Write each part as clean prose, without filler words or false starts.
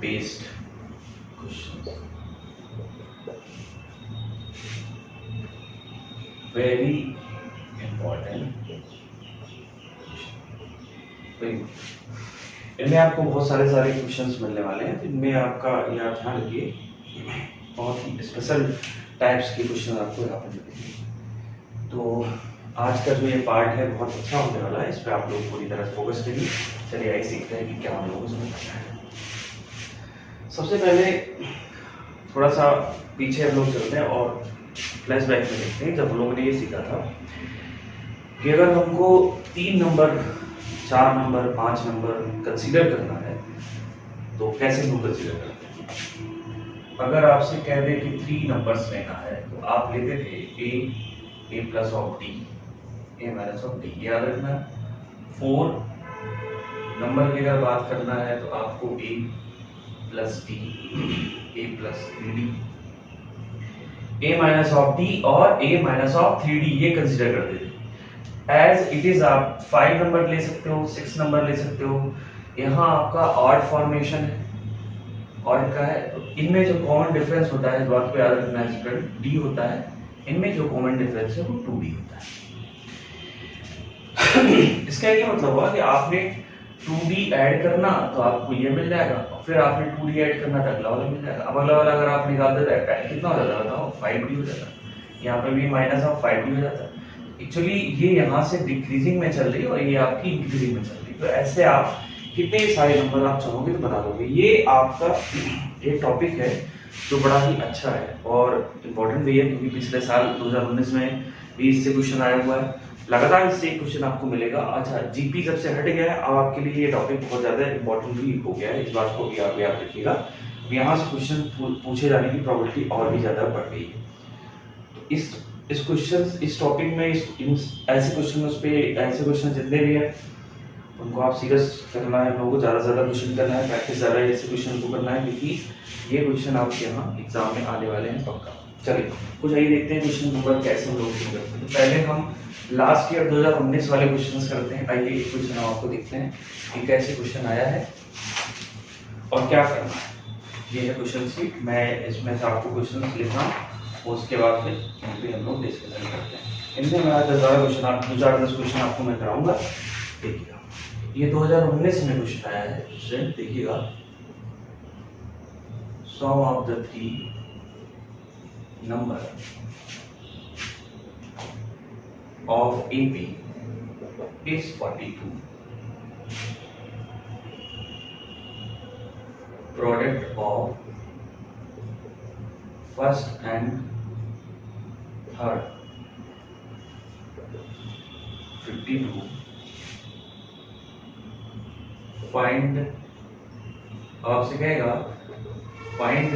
Based question, very important. इनमें आपको बहुत सारे क्वेश्चंस मिलने वाले हैं, इनमें आपका यह ध्यान रखिए बहुत ही स्पेशल टाइप्स के क्वेश्चन आपको यहाँ पर मिलेंगे। तो आज का जो ये पार्ट है बहुत अच्छा होने वाला है, इस पर आप लोग पूरी तरह फोकस करिए। चलिए आइए सीखते हैं कि क्या हम लोगों को समझना है। सबसे पहले थोड़ा सा पीछे हम लोग चलते हैं और फ्लैशबैक में देखते हैं। जब हम लोगों ने ये सीखा था कि अगर हमको 3 नंबर, 4 नंबर, 5 नंबर कंसीडर करना है तो कैसे हम कंसीडर करते हैं। अगर आपसे कह दे कि 3 नंबर्स लेना है तो आप लेते थे a plus of d, a minus of d, याद रखना। 4 नंबर की अगर बात करना है तो आपको a plus d, a plus 3d, a minus of d और a माइनस ऑफ 3d ये कंसीडर कर देते। एज इट इज आप 5 नंबर ले सकते हो, 6 नंबर ले सकते हो। यहाँ आपका ऑड फॉर्मेशन है, ऑड का है, तो इनमें जो कॉमन डिफरेंस होता है, बात को याद रखना है, स्टूडेंट, डी होता है। इनमें जो कॉमन डिफरेंस है वो 2d होता है। इसका ये मतलब हुआ कि आपने 2d ऐड करना तो आपको ये मिल जाएगा, और फिर आपने 2d ऐड करना तो अगला वाला मिल जाएगा। अब अगला वाला अगर आप निकाल देते हैं कितना हो जाता बताओ, 5d हो जाता। यहाँ पे भी माइनस ऑफ 5d हो जाता। एक्चुअली ये यहाँ से डिक्रीजिंग में चल रही है और ये आपकी इंक्रीजिंग में चल रही है। तो ऐसे आप कितने सारे नंबर आप चाहोगे तो बना दोगे। ये आपका एक टॉपिक है जो बड़ा ही अच्छा है और इम्पोर्टेंट भी है, क्योंकि पिछले साल 2019 में भी इससे क्वेश्चन आया हुआ है। लगातार इससे एक क्वेश्चन आपको मिलेगा। अच्छा, जीपी जब से हट गया है अब आपके लिए ये टॉपिक बहुत ज्यादा इम्पोर्टेंट भी हो गया है, इस बात को भी आप याद रखिएगा। यहाँ से क्वेश्चन पूछे जाने की प्रोबेबिलिटी और भी ज्यादा बढ़ गई है। तो इस क्वेश्चन, इस टॉपिक में ऐसे क्वेश्चन जितने भी हैं उनको आप सीरियस करना है। लोगों को ज़्यादा से ज़्यादा क्वेश्चन करना है, प्रैक्टिस ज़्यादा ऐसे क्वेश्चन को करना है, क्योंकि ये क्वेश्चन आपके यहाँ एग्जाम में आने वाले हैं पक्का। चलिए कुछ आइए देखते हैं क्वेश्चन नंबर कैसे हम लोग करते हैं। तो पहले हम लास्ट ईयर 2019 वाले क्वेश्चन करते हैं। आइए एक क्वेश्चन हम आपको देखते हैं कि कैसे क्वेश्चन आया है और क्या करना है। ये है क्वेश्चन शीट, मैं इसमें से आपको क्वेश्चन लिख रहा हूँ, उसके बाद फिर इन पे हम लोग डिस्कशन करते हैं। इनमें मैं 10 क्वेश्चन, 2-4 क्वेश्चन आपको मैं कराऊंगा। देखिएगा, ये 2019 में क्वेश्चन आया है स्टूडेंट, देखिएगा। Sum of the 3 number of AP is 42. Product of first and third 52. Find, आपसे कहेगा find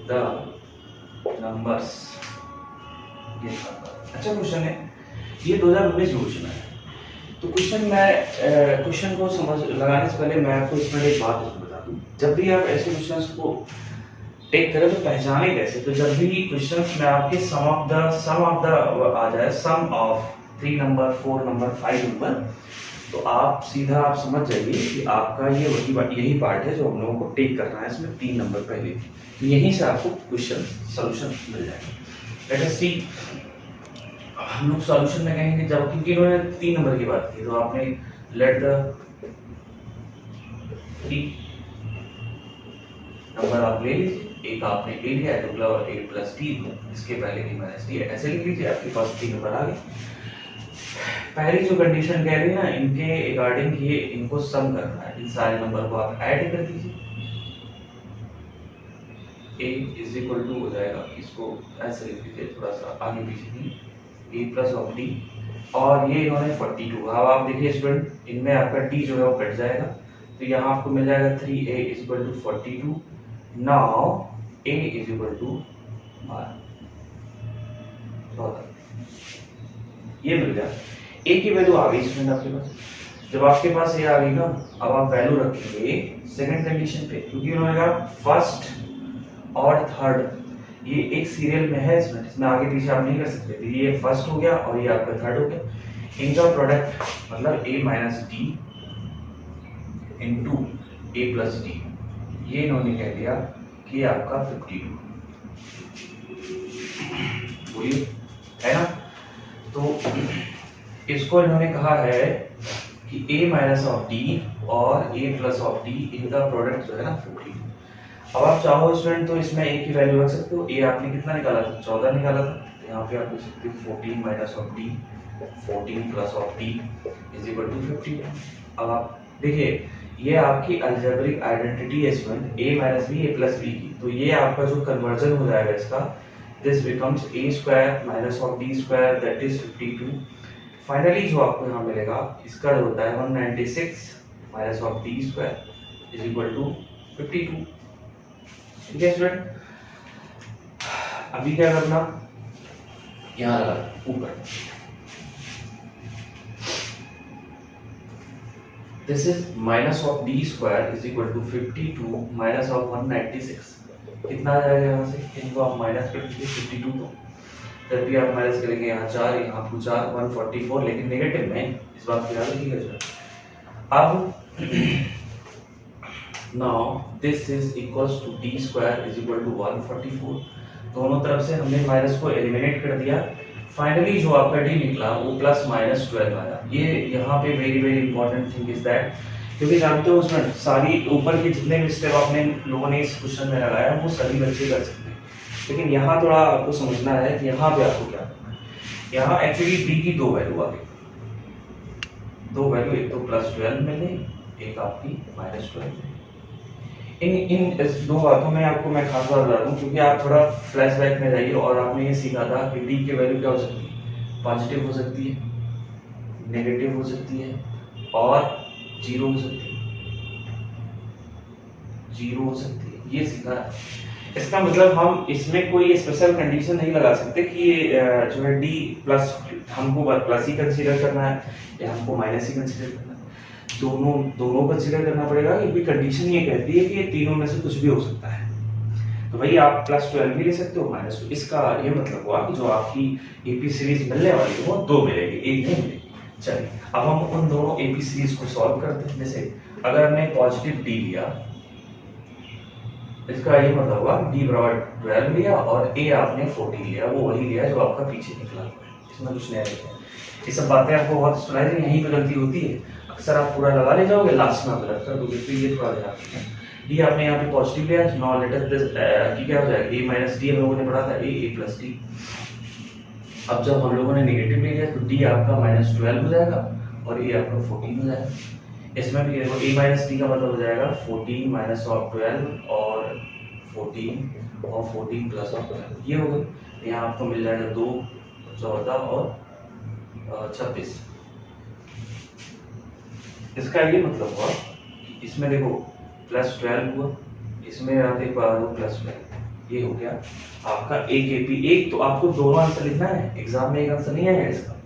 the numbers, ये नंबर। अच्छा क्वेश्चन है, ये 2019 में क्वेश्चन है। तो क्वेश्चन को समझ लगाने से पहले मैं आपको इसमें एक बात बता दूं। जब भी आप ऐसे क्वेश्चंस को टेक करें तो पहचाने कैसे। तो जब भी क्वेश्चंस में आपके सम ऑफ द आ जाए, सम ऑफ 3 नंबर, 4 नंबर, 5 नंबर, तो आप सीधा आप समझ जाइए कि आपका ये यही पार्ट है जो हम लोगों को टेक करना है। इसमें 3 नंबर पहले, तो यहीं से आपको क्वेश्चन सोल्यूशन मिल जाएगा। लेट अस सी, हम लोग सॉल्यूशन में कहेंगे जब, क्योंकि इन्होंने 3 नंबर की बात की, तो आपने लेट द 3 नंबर आप ले लीजिए। एक आपने ले लिया है, अगला और a प्लस d, इसके पहले की माइनस d, ऐसे लिख लीजिए, आपके पास 3 नंबर आ गए। पहली जो कंडीशन कह रही है ना, इनके रिगार्डिंग ये इनको सम करना है, इन सारे नंबर को आप ऐड कर दीजिए। a इज इक्वल टू हो जाएगा, इसको ऐसे लिख लीजिए, थोड़ा सा आगे पीछे नहीं, a प्लस ऑफ d, और ये इन्होंने 42। अब आप देखिए स्टूडेंट, इनमें आपका d जो है वो कट जाएगा, तो यहाँ आपको मिल जाएगा 3a is equal to 42। Now a is equal to 12, ये मिल गया। a की वैल्यू आ गई स्टूडेंट आपके पास। जब आपके पास ये आ गई ना, अब आप वैल्यू रखेंगे सेकंड कंडीशन पे, क्योंकि उन्होंने कहा फर्स्ट और थर्ड ये एक सीरियल में है, इसमें आगे पीछे आप नहीं कर सकते। तो ये फर्स्ट हो गया और ये आपका थर्ड हो गया। इनका प्रोडक्ट मतलब a minus D into a plus D, ये इन्होंने कह दिया कि आपका 52, बोलिए, है ना। तो इसको इन्होंने कहा है कि a माइनस ऑफ डी और a प्लस ऑफ डी इनका प्रोडक्ट जो है ना 52। अब आप चाहो स्टूडेंट तो इसमें a की वैल्यू रख सकते हो। a आपने कितना निकाला था, 14 निकाला था, तो यहाँ पे आप लिख सकते हो 14 minus of D 14 plus of D is equal to 50। अब आप देखिए ये आपकी अलजेब्रिक आइडेंटिटी है student, a minus B a plus B की, तो ये आपका जो कन्वर्जन हो जाएगा इसका, this becomes a square minus of d square that is 52। Finally जो आपको यहाँ मिलेगा इसका जो होता है 196 minus of d square is equal to 52। ठीक है स्टूडेंट, अभी क्या करना, यहाँ लगा ऊपर, this is minus of d square is equal to 52 minus of 196, कितना आ जाएगा यहाँ से, इनको आप माइनस कर दीजिए 52 को, जब भी आप माइनस करेंगे यहाँ 4 यहाँ आपको 4 144, लेकिन नेगेटिव में, इस बात को याद रखिएगा। अब now this is equals to d square is equal to 144, दोनों तरफ से हमने माइनस को एलिमिनेट कर दिया। फाइनली जो आपका d निकला वो प्लस माइनस 12 आया। ये यहाँ पे very very important thing is that, क्योंकि जानते हो उसमें सारी ऊपर के जितने भी स्टेप आपने लोगों ने इस क्वेश्चन में लगाया वो सभी बच्चे कर सकते हैं, लेकिन यहाँ थोड़ा आपको समझना है कि यहाँ पे आपको क्या करना है। यहाँ एक्चुअली d की दो वैल्यू आ गई, दो वैल्यू, एक तो प्लस 12 मिले, एक आपकी माइनस 12। इन दो बातों में आपको मैं खास बात बता दूं, क्योंकि आप थोड़ा फ्लैशबैक में जाइए और आपने ये सीखा था कि d की वैल्यू क्या हो सकती है, पॉजिटिव हो सकती है, नेगेटिव हो सकती है और जीरो हो सकती है, जीरो हो सकती है, ये सीखा है। इसका मतलब हम इसमें कोई स्पेशल कंडीशन नहीं लगा सकते कि ये जो है d प्लस हमको प्लस ही कंसीडर करना है या हमको माइनस ही कंसीडर करना है, दोनों कंसीडर करना पड़ेगा, क्योंकि कंडीशन ये कहती है कि ये तीनों में से कुछ भी हो सकता है। तो भाई आप प्लस 12 भी ले सकते हो, माइनस 2, इसका ये मतलब हुआ कि जो आपकी एपी सीरीज मिलने वाली है वो दो मिलेगी, एक नहीं मिलेगी। चलिए अब हम उन दोनों एपी सीरीज को सॉल्व करते हैं। जैसे अगर हमने पॉजिटिव d लिया, इसका ये मतलब हुआ d बराबर 12 लिया और a आपने 14 लिया, वो वही लिया जो आपका पीछे निकला हुआ है, इसमें कुछ नया नहीं है। ये सब बातें आपको बहुत सुनाई दी, यहीं पे गलती होती है, अक्सर आप पूरा लगा ले जाओगे, लास्ट में आप गलत कर दोगे, तो ये थोड़ा ध्यान रखें। d आपने यहाँ पे पॉजिटिव लिया, नाउ लेट अस दिस की क्या हो जाएगा, a माइनस d, हम लोगों ने पढ़ा था a प्लस d। अब जब हम लोगों ने नेगेटिव ले लिया तो d आपका माइनस 12 हो जाएगा और a आपका 14 हो जाएगा। इसमें भी देखो a माइनस d का मतलब हो जाएगा 14 माइनस ऑफ 12 और 14 और 14 प्लस ऑफ 12, ये हो गई। यहाँ आपको मिल जाएगा 2 14 और 26। इसका ये मतलब हुआ कि इसमें देखो प्लस 12 हुआ, इसमें आप एक बार प्लस 12, ये हो गया आपका एक एपी। एक तो आपको दोनों आंसर लिखना है, एग्जाम में एक आंसर नहीं आएगा इसका।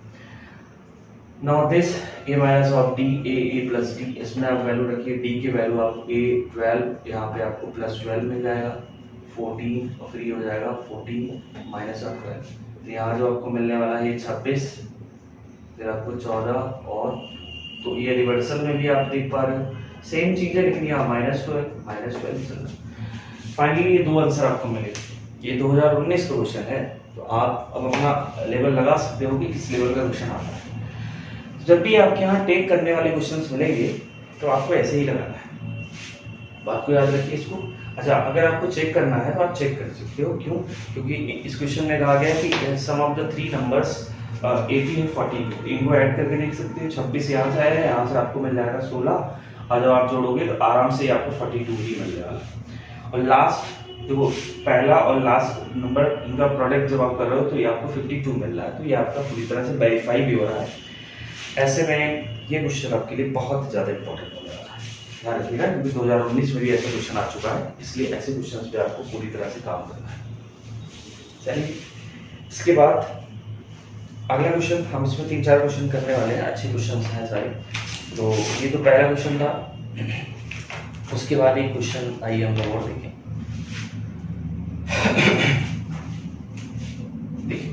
Now this a minus of d a plus d, इसमें आप वैल्यू रखिए, d की वैल्यू आपको a 12, यहाँ पे आपको प्लस 12 मिल जाएगा, 14 और फिर ये हो जाएगा 14 माइनस ऑफ 12, यहाँ जो आपको मिलने वाला है 26, फिर आपको 14 और, तो ये रिवर्सल में भी आप देख पा रहे हो सेम चीज है, लेकिन यहाँ माइनस 12 चल रहा। फाइनली ये दो आंसर आपको मिले। ये 2019 का क्वेश्चन है, तो आप अब अपना लेवल लगा सकते हो कि किस लेवल का क्वेश्चन आता है। जब भी आपके यहाँ टेक करने वाले क्वेश्चंस मिलेंगे तो आपको ऐसे ही लगाना है, बात को याद रखिए इसको। अच्छा, अगर आपको चेक करना है तो आप चेक कर सकते हो, क्यों? क्योंकि इस क्वेश्चन में कहा गया है कि sum of the three numbers 80 और 42, इनको ऐड करके देख सकते हो। 26 यहाँ से आएगा, यहाँ से आपको मिल जाएगा 16, और जब आप जोड़ोगे तो आराम से आपको 42 ही मिल जाएगा। और लास्ट देखो, पहला और लास्ट नंबर इनका प्रोडक्ट जब आप कर रहे हो तो ये आपको 52 मिल रहा है, तो ये आपका पूरी तरह से वेरीफाई भी हो रहा है। ऐसे में ये क्वेश्चन आपके लिए बहुत ज़्यादा इंपॉर्टेंट होने वाला है, ध्यान रखिएगा, क्योंकि 2019 में भी ऐसा क्वेश्चन आ चुका है, इसलिए ऐसे क्वेश्चन पे आपको पूरी तरह से काम करना है। चलिए, इसके बाद अगला क्वेश्चन, हम इसमें 3-4 क्वेश्चन करने वाले हैं, अच्छे क्वेश्चन हैं सारे। तो ये तो पहला क्वेश्चन था, उसके बाद एक क्वेश्चन आइए हम लोग और देखें। देखिए,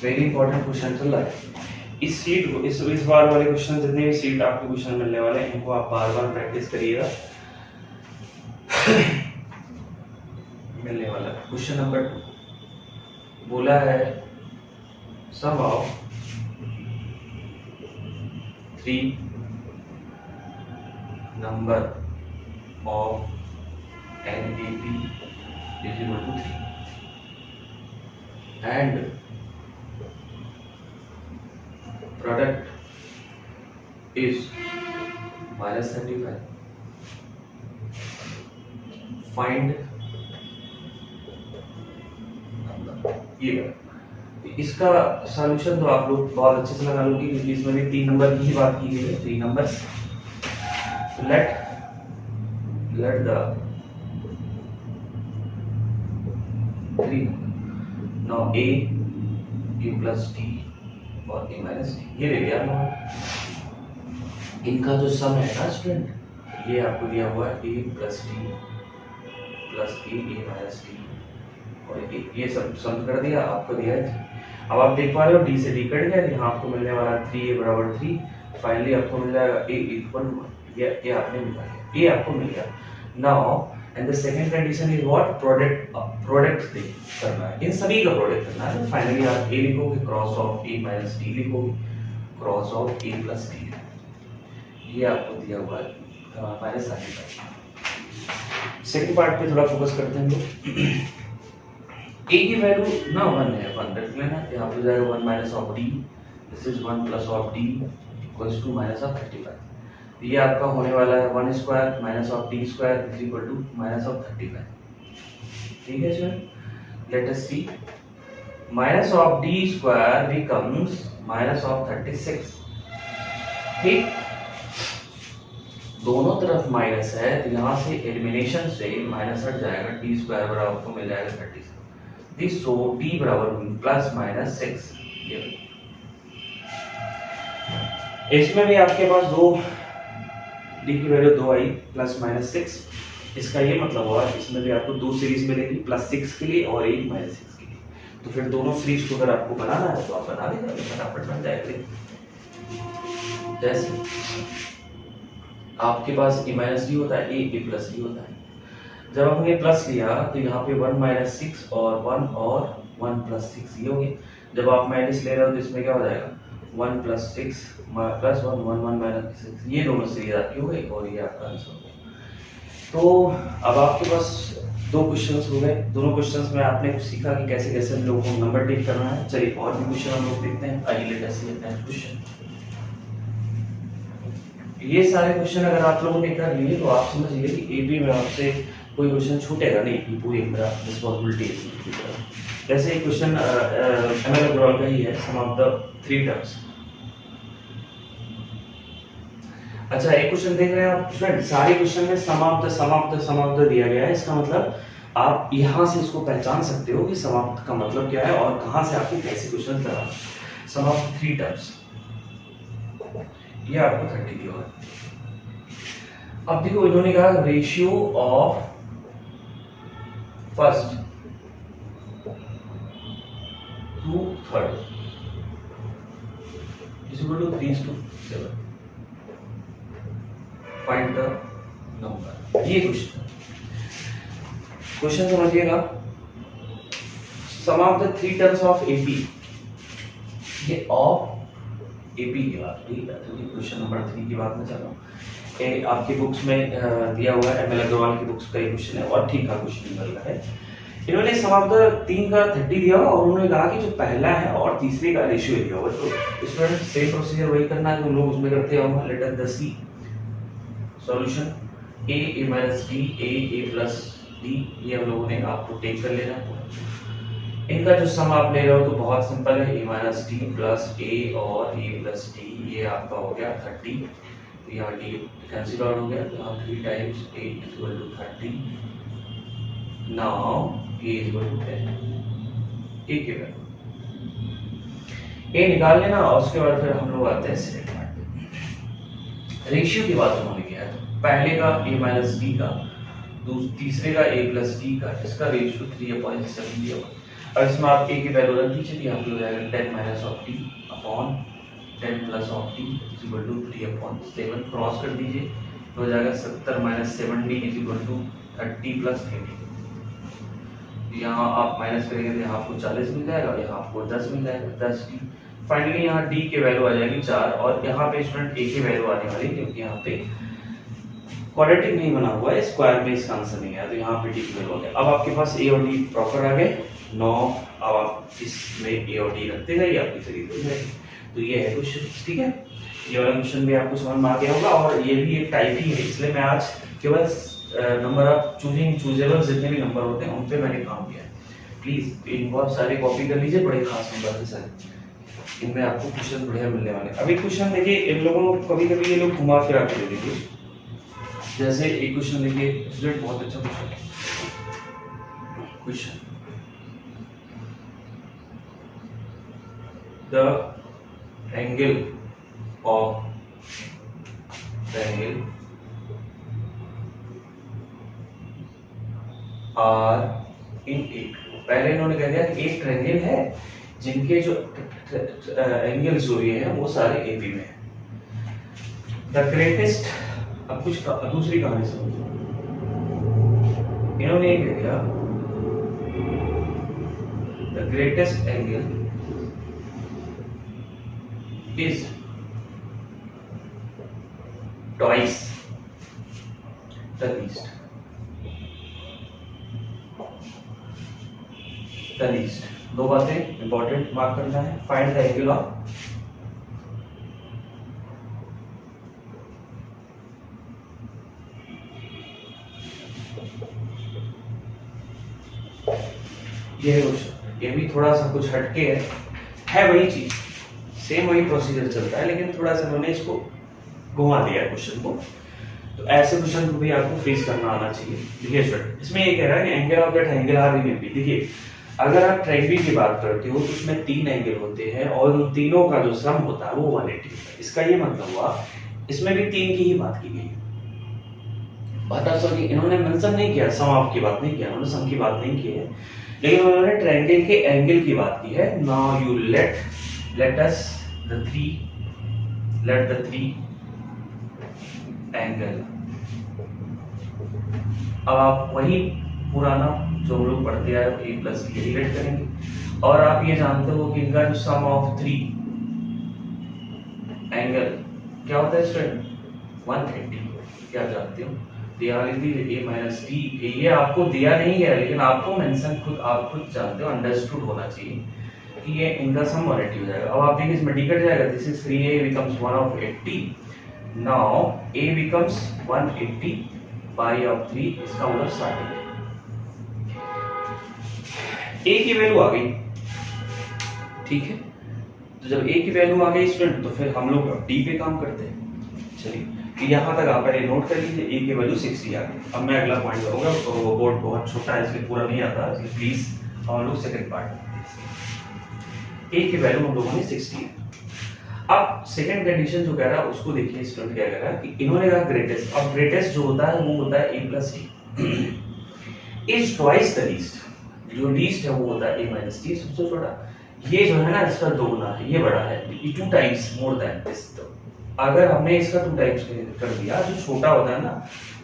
वेरी इंपॉर्टेंट क्वेश्चन चल रहा है। इस सीट को इस बार वाले क्वेश्चन, जितने भी सीट आपको क्वेश्चन मिलने वाले हैं, इनको आप बार बार प्रैक्टिस करिएगा। मिलने वाला क्वेश्चन नंबर 2 बोला है sum of 3 number of NAP is equal to 3 and product is -35. Find ये इसका सॉल्यूशन तो आप लोग बहुत अच्छे से लगा लोगे, क्योंकि इसमें भी 3 नंबर की ही बात की गई है, 3 numbers. let the 3 now a plus t और a minus t ये ले लिया हमने। इनका जो सम है ना स्टूडेंट, ये आपको दिया हुआ है a plus t plus a minus t और ये सब सम कर दिया, आपको दिया है। अब आप देख पा रहे हो d से d कट गया, यहाँ आपको मिलने वाला 3a बराबर 3, फाइनली आपको मिल जाएगा a इक्वल 1, ये आपने मिला है, ये आपको मिल गया। Now and the second condition is what, product करना है, इन सभी का प्रोडक्ट करना है। फाइनली आप a लिखोगे cross of a minus t लिखोगे cross of a plus t, ये आपको दिया हुआ है माइनस 35। सेकंड पार्ट पे थोड़ा फोकस करते हैं हम लोग। a की वैल्यू ना 1 है, 1 रख लेना, यहाँ पे जाएगा 1 minus of d, this is 1 plus of d equals to minus of 35। ये आपका होने वाला है 1 square minus of d square is equal to minus of 35। ठीक है student, let us see, minus of d square becomes minus of 36। ठीक, दोनों तरफ माइनस है, तो यहाँ से एलिमिनेशन से माइनस हट जाएगा, d स्क्वायर बराबर आपको मिल जाएगा 36। दिस सो d बराबर प्लस माइनस 6। इसमें भी आपके पास दो d की वैल्यू 2 आई प्लस माइनस 6, इसका ये मतलब हुआ इसमें भी आपको दो सीरीज मिलेगी, प्लस 6 के लिए और एक माइनस 6 के लिए। तो फिर दोनों सीरीज को अगर आपको बनाना है तो आप बना देंगे, फटाफट बन जाएगा। जैसे आपके पास a माइनस d होता है, a प्लस d होता है। जब हमने प्लस लिया तो यहाँ पे 1 माइनस 6 और 1 प्लस 6 ये हो गए। जब आप माइनस ले रहे हो तो इसमें क्या हो जाएगा, 1 प्लस 6 प्लस 1 माइनस 6, ये दोनों सीरीज आपकी हो गई और ये आपका आंसर हो गया। तो अब आपके पास दो क्वेश्चंस हो गए, दोनों क्वेश्चंस में आपने कुछ सीखा कि कैसे कैसे हम लोगों को नंबर टेक करना है। चलिए और भी क्वेश्चन हम लोग देखते हैं। आइए late us see the question. ये सारे क्वेश्चन अगर आप लोगों ने कर लिए तो आप समझिए कि एपी में आपसे कोई क्वेश्चन छूटेगा नहीं, कि पूरी मेरा रिस्पांसिबिलिटी है। जैसे एक क्वेश्चन एमएल अग्रवाल का ही है, सम ऑफ द 3 टर्म्स। अच्छा, एक क्वेश्चन देख रहे हैं आप स्टूडेंट, सारे क्वेश्चन में सम ऑफ द दिया गया है। इसका मतलब आप यहां से इसको पहचान सकते हो कि समाप्त का मतलब क्या है और कहां से आपको कैसे क्वेश्चन लगाना। सम ऑफ 3 टर्म्स, ये आपको 30 दिया हुआ है। अब देखो, इन्होंने कहा ratio of first to third is equal to 3:7। Find the number. ये क्वेश्चन समझिएगा। Sum of the 3 terms of AP, ये ऑफ एपी की बात, ठीक है। तो ये क्वेश्चन नंबर 3 की बात में चल रहा हूँ। आपकी बुक्स में दिया हुआ है, एमएल अग्रवाल की बुक्स का ये क्वेश्चन है और ठीक का क्वेश्चन निकल रहा है। इन्होंने सम ऑफ द 3 का 30 दिया हुआ और उन्होंने कहा कि जो पहला है और तीसरे का रेशियो दिया हुआ। तो स्टूडेंट सेम प्रोसीजर वही करना है जो हम लोग उसमें करते हैं। Let us see solution. a minus d, a plus d, ये हम लोगों ने आपको टेक कर लेना है। इनका जो सम आप ले रहे हो तो बहुत सिंपल है, a minus d plus a और a plus d, ये आपका हो गया 30। तो यहाँ d कैंसिल आउट हो गया, तो यहाँ 3 times a equal to 30। Now a is equal to 10। a के वैल्यू a निकाल लेना और उसके बाद फिर हम लोग आते हैं सेकंड पार्ट पे। रेशियो की बात उन्होंने किया है, पहले का a minus d का, तीसरे का a plus d का, इसका रेशियो 3/7 दिया हुआ। अब इसमें आप a की वैल्यू रख दीजिए, यहाँ पे हो जाएगा 10 minus of d upon 10 plus of D is equal to 3/7 cross कर दीजिए तो हो जाएगा 70 minus 7d is equal to 30 plus 30। यहाँ आप माइनस करेंगे तो यहाँ आपको 40 मिल जाएगा, यहाँ आपको 10 मिल जाएगा 10d। फाइनली यहाँ d की वैल्यू आ जाएगी 4 और यहाँ पे स्टूडेंट a की वैल्यू आने वाली है क्योंकि यहाँ पे क्वाड्रेटिक नहीं बना हुआ है, स्क्वायर में इसका आंसर नहीं है तो यहाँ पे d की वैल्यू आ गया। अब आपके पास a और d प्रॉपर आ गए 9। अब आप इसमें a और d रखते जाइए, आपकी तरीके हो जाएगी। तो ये है क्वेश्चन, ठीक है। ये वाला क्वेश्चन भी आपको समझ में आ गया होगा और ये भी एक टाइप ही है, इसलिए मैं आज केवल नंबर ऑफ चूजेबल जितने भी नंबर होते हैं उन पे मैंने काम किया है। प्लीज इनको आप सारे कॉपी कर लीजिए, बड़े खास नंबर है सारे, इनमें आपको क्वेश्चन बढ़िया मिलने वाले हैं। अभी क्वेश्चन देखिए, इन लोगों को कभी कभी ये लोग घुमा फिरा के दे देंगे। जैसे एक क्वेश्चन देखिए स्टूडेंट, बहुत अच्छा question, the angle of triangle are in एक। पहले इन्होंने कह दिया कि एक ट्रायंगल है जिनके जो एंगल्स जो ये हैं वो सारे एबी में है। द ग्रेटेस्ट, अब कुछ दूसरी कहानी समझो। इन्होंने ये कह दिया the greatest angle is twice the least. The least, दो बातें इंपॉर्टेंट मार्क करना है। फाइंड द एंगल ऑफ ये क्वेश्चन, ये भी थोड़ा सा कुछ हटके है वही चीज, सेम वही प्रोसीजर चलता है लेकिन थोड़ा सा उन्होंने इसको घुमा दिया क्वेश्चन को। तो ऐसे क्वेश्चन को भी आपको फेस करना आना चाहिए। देखिए स्टूडेंट, इसमें ये कह रहा है कि angle of the triangle are in B. देखिए अगर आप ट्रायंगल की बात करते हो तो उसमें 3 एंगल होते हैं और उन तीनों का जो सम होता है वो 180 होता है। इसका ये मतलब हुआ इसमें भी 3 की ही बात की गई है। बात आप समझिए, इन्होंने मेंशन नहीं किया सम ऑफ की बात नहीं किया, उन्होंने सम की बात नहीं की है, लेकिन उन्होंने ट्रायंगल के एंगल की बात की है। Now you let us let the three angle। अब आप वही पुराना जो हम लोग पढ़ते आए a प्लस b रिलेट करेंगे और आप ये जानते हो कि इनका जो सम ऑफ 3 एंगल क्या होता है स्टूडेंट 180। क्या जानते हो, दिया लीजिए a माइनस d। ये आपको दिया नहीं है लेकिन आपको मेंशन खुद आप खुद जानते हो, अंडरस्टूड होना चाहिए कि ये इनका सम 180 हो जाएगा। अब आप देखिए इसमें d कट जाएगा, this is 3a becomes 1 of 80। Now a becomes 180 pi of 3, इसका मतलब 60। a की वैल्यू आ गई, ठीक है। तो जब a की वैल्यू आ गई स्टूडेंट तो फिर हम लोग अब d पे काम करते हैं। चलिए तो यहाँ तक आप पहले नोट कर लीजिए, a की वैल्यू 60 आ गई। अब मैं अगला पॉइंट करूंगा, तो बोर्ड बहुत छोटा है इसलिए पूरा नहीं आता, इसलिए प्लीज हम लोग सेकंड पार्ट a की वैल्यू हम लोगों ने 60 है। अब सेकंड कंडीशन जो कह रहा है उसको देखिए स्टूडेंट क्या कह रहा है कि इन्होंने कहा ग्रेटेस्ट। अब ग्रेटेस्ट जो होता है वो होता है a plus d is twice the least. जो लीस्ट है वो होता है a माइनस d, सबसे छोटा। ये जो है ना इसका 2 गुना है, ये बड़ा है, ये 2 टाइम्स मोर देन दिस। तो अगर हमने इसका 2 टाइम्स कर दिया, जो छोटा होता है ना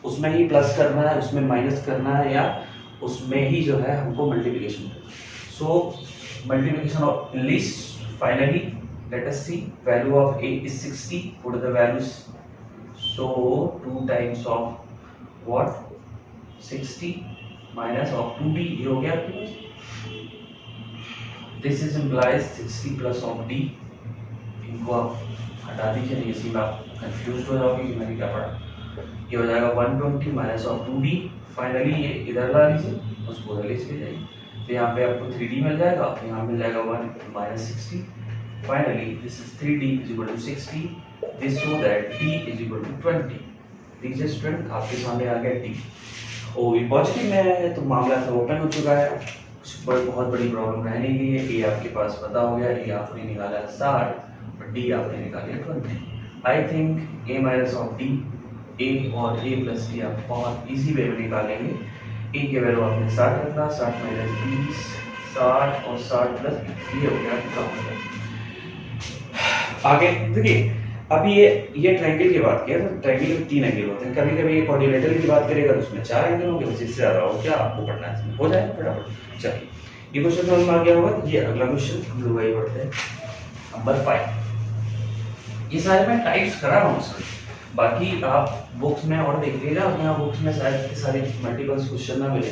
उसमें ही प्लस करना है, उसमें माइनस करना है, या उसमें ही जो है हमको मल्टीप्लिकेशन करना है। सो multiplication of least, finally let us see value of a is 60, put the values, so 2 times of what 60 minus of 2d, ये हो गया आपके पास। this is implies 60 plus of d, इनको आप हटा दीजिए, नहीं इसी में आप कंफ्यूज हो जाओगे कि मैंने क्या पढ़ा। ये हो जाएगा 120 माइनस ऑफ 2d। फाइनली ये इधर ला लीजिए, उसको उधर ले जाइए, तो यहाँ पे आपको 3d मिल जाएगा, यहाँ मिल जाएगा 1 minus 60। Finally this is 3d is equal to 60, this so that d is equal to 20। लीजिए स्टूडेंट आपके सामने आ गया d। ओ ये पॉजिटिव में है तो मामला तो ओपन हो चुका है, बहुत बड़ी प्रॉब्लम रह नहीं गई है। a आपके पास पता हो गया, a आपने निकाला 60 और d आपने निकाले 20। I think a minus of d, a और a प्लस d आप बहुत इजी वे में निकालेंगे। a की वैल्यू आपने 60 रखना, 60 माइनस 20, 60 और 60 प्लस ये हो गया काम। आगे देखिए, अभी ये ट्रायंगल की बात किया तो ट्रायंगल में 3 एंगल होते हैं, कभी कभी ये क्वाड्रिलेटरल की बात करेगा तो उसमें 4 एंगल होंगे, बस इससे ज्यादा हो क्या आपको पढ़ना है इसमें, हो जाएगा फटाफट। चलिए ये क्वेश्चन समझ में आ गया होगा। ये अगला क्वेश्चन हम लोग वही पढ़ते हैं, नंबर 5। ये सारे मैं टाइप्स करा रहा हूँ सर, बाकी आप बुक्स में और देख लीजिएगा, यहाँ बुक्स में शायद सारे मल्टीपल क्वेश्चन ना मिले,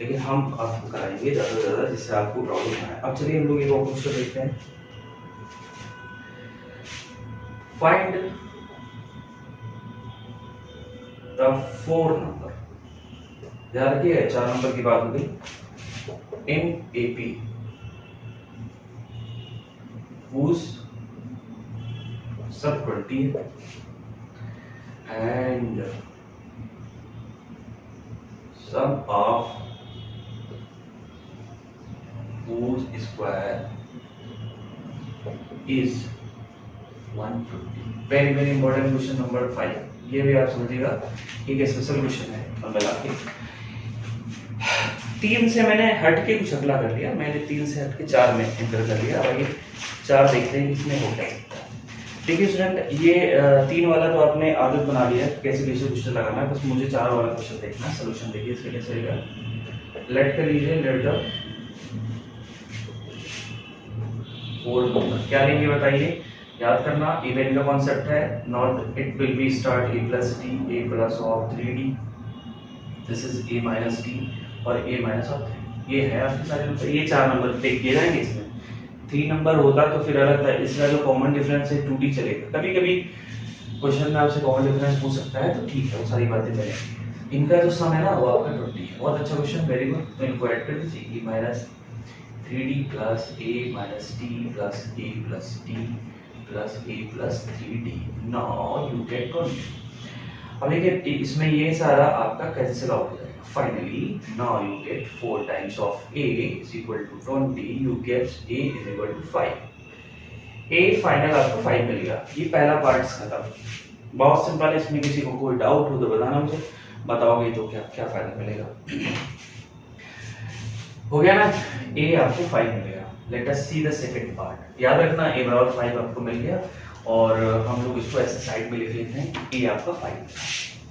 लेकिन हम आपको कराएंगे ज़्यादा से ज़्यादा जिससे आपको प्रॉब्लम ना आए। अब चलिए हम लोग एक और क्वेश्चन देखते हैं। फाइंड द 4 नंबर, याद रखिए 4 नंबर की बात हो गई, in AP whose sub 20 and sum of whose square is 150। Very very important question number 5, ये भी आप समझिएगा, एक स्पेशल क्वेश्चन है। और मिला के 3 से मैंने हट के कुछ अगला कर लिया, मैंने 3 से हट के 4 में एंटर कर लिया। अब ये 4 देखते हैं इसमें हो क्या सकता है। देखिए स्टूडेंट, ये 3 वाला तो आपने आदत बना लिया है कैसे कैसे क्वेश्चन लगाना है, बस मुझे 4 वाला क्वेश्चन देखना है। सोल्यूशन देखिए इसके लिए सही लेट कर लीजिए, लेट द 4 नंबर क्या लेंगे बताइए, याद करना इवन का कॉन्सेप्ट है, not it will be start a plus d a plus of 3d, this is a minus d और a minus of 3, ये है आपके सारे नंबर। ये 4 नंबर टेक किए जाएंगे इसमें। 3 नंबर होता तो फिर अलग था, इसका जो कॉमन डिफरेंस है 2d चलेगा। कभी कभी क्वेश्चन में आपसे कॉमन डिफरेंस पूछ सकता है तो ठीक है, वो सारी बातें चलेंगी। इनका जो सम है ना वो आपका 20 है। बहुत अच्छा क्वेश्चन, वेरी गुड। तो इनको ऐड कर दीजिए, e minus 3d plus a minus d plus a plus d plus a plus 3d, now you get 20। अब देखिए इसमें ये सारा आपका कैंसिल आउट हो जाएगा। Finally now you gate 4 times of a is equal to 20, you get a is equal to 5। a final आपको 5 मिलेगा। ये पहला पार्ट खत्म, बहुत सिंपल है। इसमें किसी को कोई डाउट हो तो बताना मुझे, बताओगे तो क्या क्या फायदा मिलेगा। हो गया ना, a आपको 5 मिलेगा। Late us see the second part. याद रखना a बराबर 5 आपको मिल गया और हम लोग इसको ऐसे साइड में लिख लेते हैं, a आपका 5।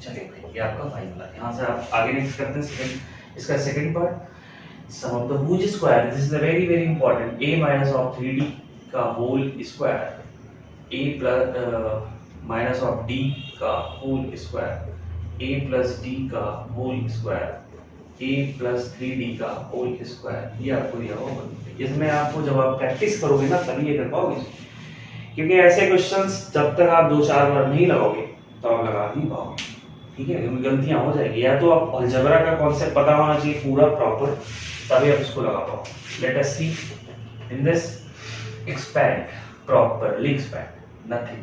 चलिए भाई ये आपका 5 मिला। यहाँ से आप आगे नेक्स्ट करते हैं सेकंड, इसका second part, sum of the whose square, this is the very very important, a minus of 3d का whole square, a plus minus of d का whole square, a plus d का whole square, a plus 3d का whole square, ये आपको दिया होगा। इसमें आपको जब आप प्रैक्टिस करोगे ना तभी ये कर पाओगे, क्योंकि ऐसे क्वेश्चंस जब तक आप 2-4 बार नहीं लगाओगे तो आप लगा नहीं पाओगे, ठीक है, क्योंकि गलतियां हो जाएगी। या तो आप अलजेब्रा का कॉन्सेप्ट पता होना चाहिए पूरा प्रॉपर, तभी आप इसको लगा पाओ। Let us see in this, expand properly, expand nothing,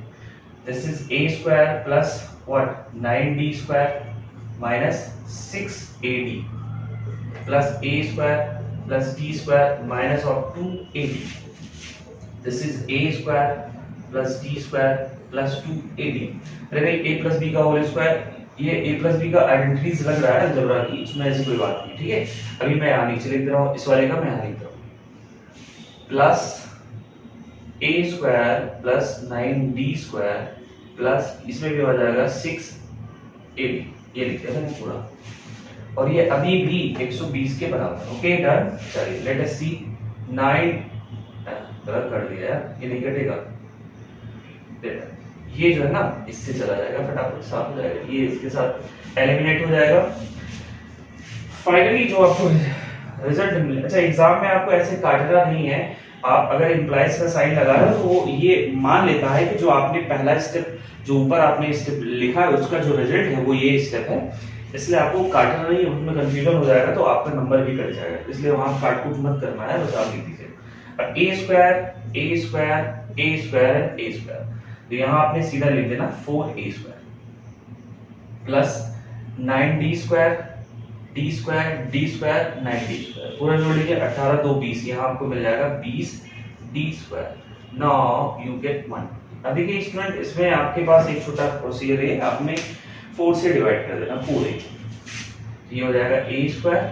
this is a square plus what 9d square minus 6ad plus a square plus d square minus of 2ad, this is a square plus d square plus 2ad। अरे भाई a plus b का whole square, ये a plus b का identities लग रहा है algebra की, इसमें ऐसी कोई बात नहीं, ठीक है। अभी मैं यहाँ नीचे लिख रहा हूँ, इस वाले का मैं यहाँ लिख रहा हूँ, plus a square plus 9d square plus इसमें भी हो जाएगा 6ad, ये लिख दिया मैंने पूरा, और ये अभी भी 120 के बराबर। Okay done. चलिए लेट अस सी 9, गलत कर दिया यार, ये नहीं कटेगा, ये जो है ना इससे चला जाएगा, फटाफट साफ हो जाएगा, ये इसके साथ एलिमिनेट हो जाएगा। फाइनली जो आपको रिजल्ट मिले, अच्छा एग्जाम में आपको ऐसे काटना नहीं है, आप अगर इम्प्लाइज का साइन लगा रहे हो तो वो ये मान लेता है कि जो आपने पहला स्टेप, जो ऊपर आपने स्टेप लिखा है उसका जो रिजल्ट है वो ये स्टेप है, इसलिए आपको काटना नहीं है, उसमें कंफ्यूजन हो जाएगा तो आपका नंबर भी कट जाएगा, इसलिए वहां काटकूट मत करना है, बस आप लिख दीजिए a square a square a square a square, तो यहाँ आपने सीधा लिख देना 4a square plus 9d square d square d square 9d square, पूरा जोड़ लीजिए 18 2 20, यहाँ आपको मिल जाएगा 20d square. Now you gate 1। अब देखिए स्टूडेंट, इसमें आपके पास एक छोटा प्रोसीजर है, आपने 4 से डिवाइड कर देना पूरे, ये हो जाएगा a स्क्वायर,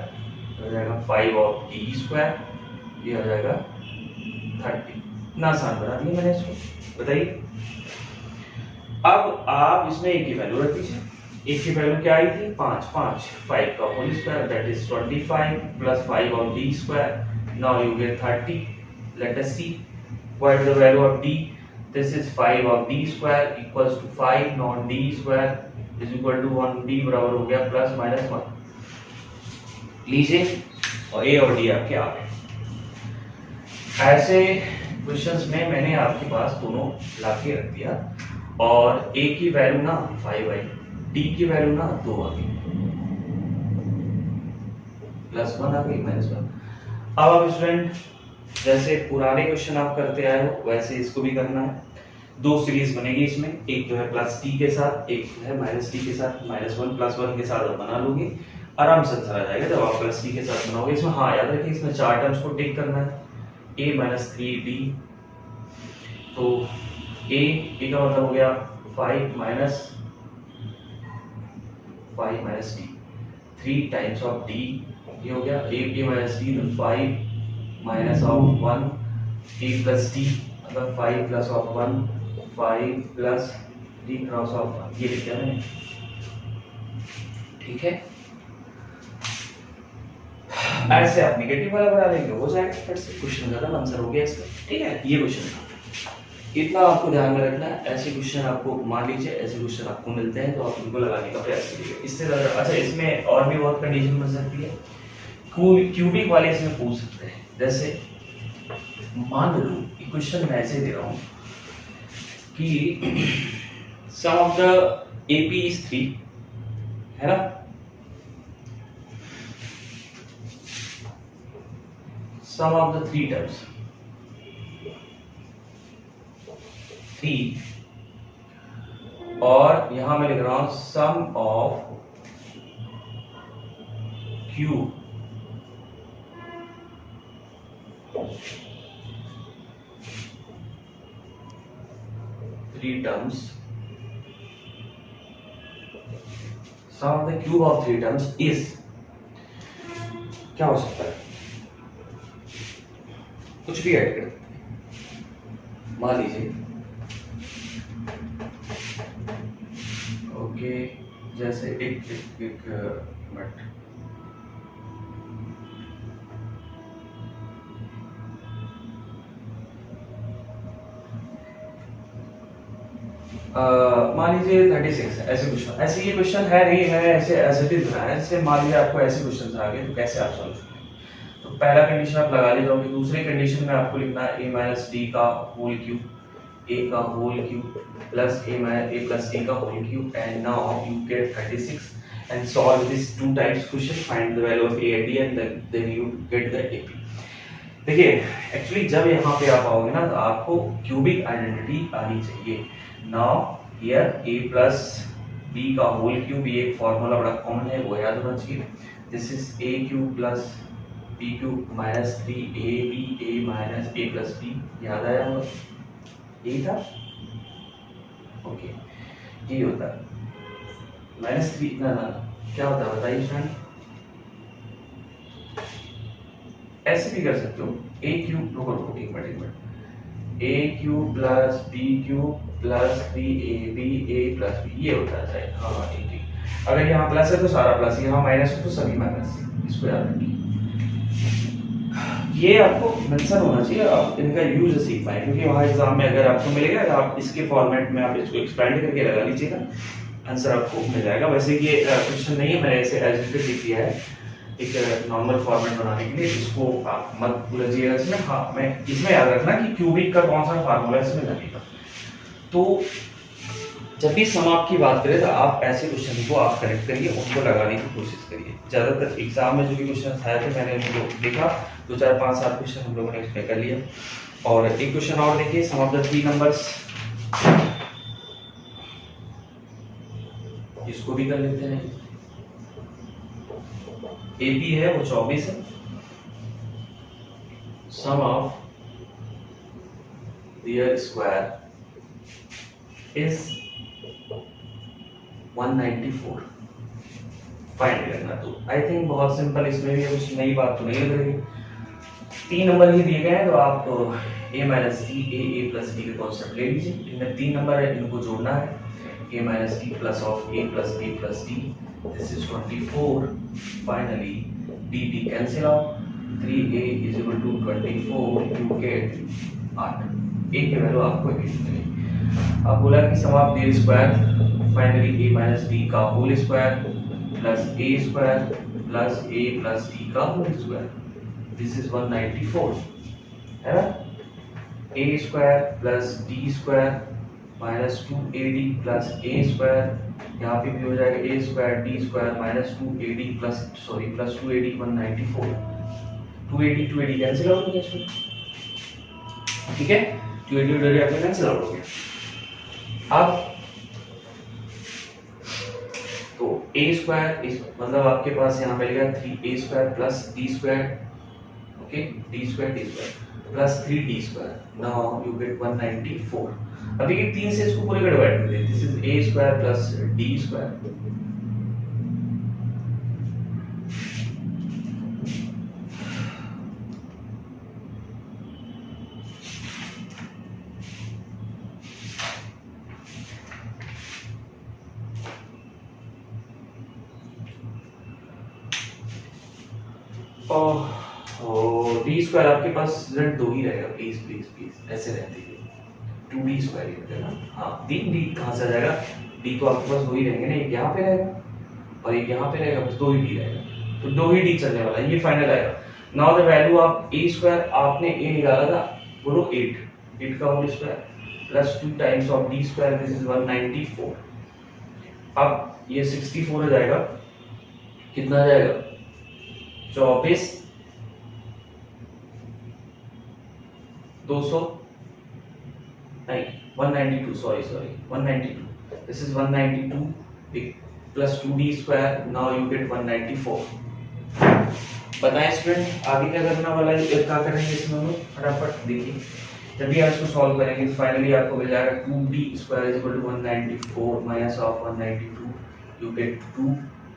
हो जाएगा 5 ऑफ d स्क्वायर, ये हो जाएगा 30। इतना आसान बना दिया मैंने इसको। बताइए। अब आप इसमें एक की वैल्यू रख दीजिए। एक की वैल्यू क्या आई थी 5 5 का whole square that is 25 plus 5 of d square. Now you get 30। Let us see what is the value of d। This is 5 of d square equals to 5 not d square is equal to 1। d बराबर हो गया plus minus 1। लीजिए और a और d आपके आ गए। ऐसे questions में मैंने आपके पास दोनों लाके रख दिया और a की वैल्यू ना 5 आई, d की वैल्यू ना 2 आ गई, प्लस 1 आ गई माइनस 1। अब आप स्टूडेंट जैसे पुराने क्वेश्चन आप करते आए हो वैसे इसको भी करना है। दो सीरीज बनेगी इसमें, एक जो है प्लस t के साथ, एक जो है माइनस t के साथ। माइनस 1 प्लस 1 के साथ आप बना लोगे, आराम से आंसर आ जाएगा जब आप प्लस t के साथ बनाओगे। इसमें हाँ याद रखिए इसमें चार टर्म्स को टिक करना है, a माइनस 3d। तो a का मतलब हो गया 5 minus d, 3 times of d, ये हो गया a माइनस d, तो 5 minus of 1 a plus d, मतलब 5 plus of 1 5 plus d cross of 1, ये लिख दिया मैंने। ठीक है, ऐसे आप नेगेटिव वाला बना लेंगे, हो जाएगा फिर से क्वेश्चन खत्म, आंसर हो गया इसका। ठीक है, ये क्वेश्चन था, इतना आपको ध्यान में रखना है। ऐसे क्वेश्चन आपको मान लीजिए ऐसे क्वेश्चन आपको मिलते हैं तो आप उनको लगाने का प्रयास करिए। इससे ज्यादा अच्छा इसमें और भी बहुत कंडीशन बन सकती है, क्यूबिक वाले इसमें पूछ सकते हैं। जैसे मान लो क्वेश्चन मैं ऐसे दे रहा हूं कि sum of the AP is 3, है ना, sum of the three terms 3, और यहां मैं लिख रहा हूं sum of q 3 terms, sum of the cube of 3 terms is, क्या हो सकता है, कुछ भी ऐड कर सकते हैं। मान लीजिए ओके, जैसे एक मिनट, मान लीजिए 36 है, ऐसे क्वेश्चन, ऐसे ये क्वेश्चन है नहीं, मैंने ऐसे एज इट इज बनाया है। जैसे मान लीजिए आपको ऐसे क्वेश्चन आ गए तो कैसे आप सॉल्व करेंगे। तो पहला कंडीशन आप लगा ले जाओगे, दूसरे कंडीशन में आपको लिखना है a माइनस d का होल क्यूब, a का whole cube plus a plus d का whole cube, and now you get 36 and solve this two types question, find the value of a and d and then you get the ap। देखिए actually जब यहाँ पे आप आओगे ना तो आपको क्यूबिक आइडेंटिटी आनी चाहिए। Now here a plus b का होल क्यूब, ये एक फॉर्मूला बड़ा कॉमन है, वो याद होना चाहिए। This is a cube plus b cube minus 3ab a minus a plus b, याद आया होगा, यही था। ओके, ये होता है माइनस 3 ना क्या होता है बताइए फ्रेंड, ऐसे भी कर सकते हो a क्यूब, रुको एक minute, a cube plus b cube plus 3ab a plus b, ये होता है शायद, हाँ ठीक। अगर यहाँ प्लस है तो सारा प्लस, यहाँ माइनस है तो सभी माइनस, इसको याद रखिए। ये आपको मेंशन होना चाहिए, आप इनका यूज सीख पाए, क्योंकि वहाँ एग्जाम में अगर आपको मिलेगा तो आप इसके फॉर्मेट में आप इसको एक्सपेंड करके लगा लीजिएगा, आंसर आपको मिल जाएगा। वैसे ये क्वेश्चन नहीं है, मैंने ऐसे एज इट इज लिख दिया है एक नॉर्मल फॉर्मेट बनाने के लिए, इसको आप मत उलझिएगा इसमें। हाँ, मैं इसमें याद रखना कि क्यूबिक का कौन सा फार्मूला इसमें लगेगा। तो जब भी समाप्त की बात करें तो आप ऐसे क्वेश्चन को आप करेक्ट करिए, उनको लगाने की कोशिश करिए। ज़्यादातर एग्जाम में जो भी क्वेश्चन आए थे मैंने उनको देखा, 2 4 5 7 क्वेश्चन हम लोगों ने इसमें कर लिया। और एक क्वेश्चन और देखिए, सम ऑफ द 3 नंबर्स, इसको भी कर लेते हैं। AP है वो 24 है, sum of their square is 194, find करना। तो आई थिंक बहुत सिंपल, इसमें भी कुछ नई बात तो नहीं लग रही। 3 नंबर ही दिए गए हैं तो आप A minus D, A plus D का कॉन्सेप्ट ले लीजिए, इनमें 3 नंबर है, इनको जोड़ना है, A minus D plus of A plus D, this is 24, finally D D cancel out, 3a is equal to 24, you get 8, a की वैल्यू आपको 8 मिलेगी। अब बोला कि sum of D square, finally a minus D का whole square plus a square plus a plus d का whole square, this is 194, है ना, a square plus d square minus 2ad plus a square, यहाँ पे भी हो जाएगा a square d square minus 2ad plus 2ad 194, 2ad cancel out हो गया इसमें, ठीक है, 2ad आपका कैंसिल आउट हो गया। अब तो a स्क्वायर इस मतलब आपके पास यहाँ पे लिखा 3a square plus d square, okay, d square plus 3d square, now you gate 194। अभी ये 3 से इसको पूरे का डिवाइड कर दें, this is a square plus d square, और डी स्क्वायर आपके पास रिजल्ट 2 ही रहेगा, प्लीज ऐसे रहते हैं 2d स्क्वायर ही बचेगा। हाँ, डी कहाँ से आ जाएगा, डी तो आपके पास 2 ही रहेंगे ना, एक यहाँ पे रहेगा और एक यहाँ पे रहेगा, बस 2 ही डी रहेगा, तो 2 ही डी चलने वाला है, ये फाइनल आएगा। Now the value of a square, आपने a निकाला था बोलो 8 का whole square plus 2 times of d square, this is 194। अब ये 64 हो जाएगा, कितना आ जाएगा 24 200 नहीं 192, sorry 192, this is 192 plus 2d square, now you gate 194। बताएं स्टूडेंट आगे क्या करना वाला है, क्या करेंगे इसमें हम फटाफट देखिए। जब भी आप इसको सॉल्व करेंगे तो फाइनली आपको मिल जाएगा 2d square is equal to 194 minus of 192, you get 2,